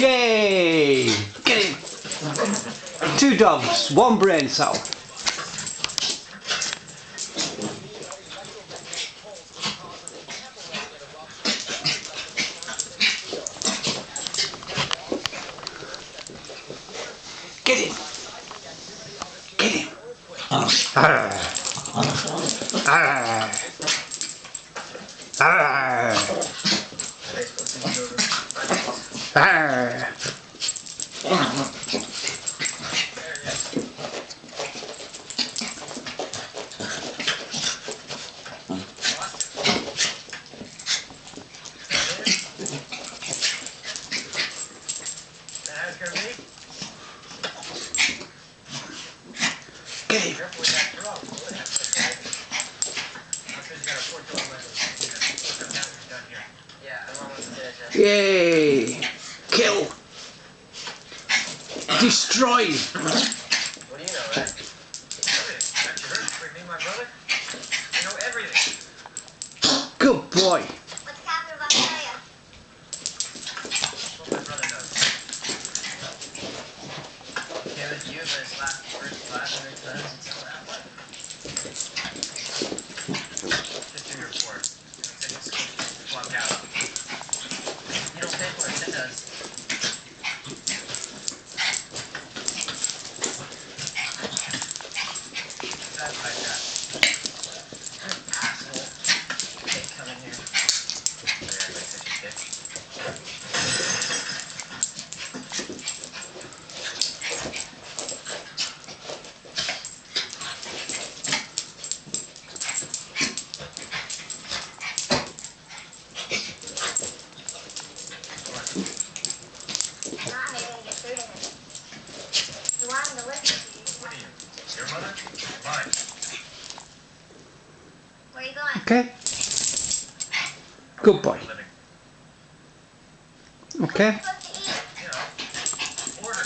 Yay! Get him! 2 dogs, 1 brain cell. Get him! Get him! Arr. Arr. Arr. Arr. Get him! Yay! Kill! Destroy! What do you know, right? Everything. Got you hurt, quick, me, my brother. You know everything. Good boy! What's the capital of Australia? What my brother knows. Kevin, you have his last first 500 tons and sell that one. Just do your report. Just walk out. You don't pay for it, Sid does. That's like that. Asshole. Can't come in here. Yeah, like such a dick. Not maybe to get food in it. You want him to listen to you. What are you? Your mother? Mine. Where are you going? Okay? Good boy. Living. Okay? What are you supposed to eat? You know, order.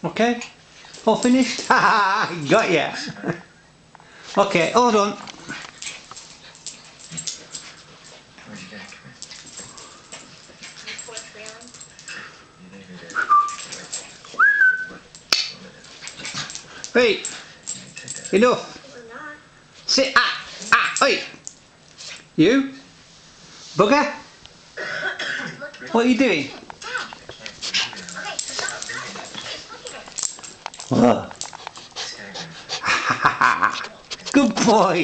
Okay? All finished? Ha! Got ya! Okay, hold on. Where'd you get it? Report trailing. You think it is? Wait, Take that. enough. This is not. Sit. Wait. You? Bugger? Look. What are you doing? Dad. Okay, stop. Just look at it. Good boy.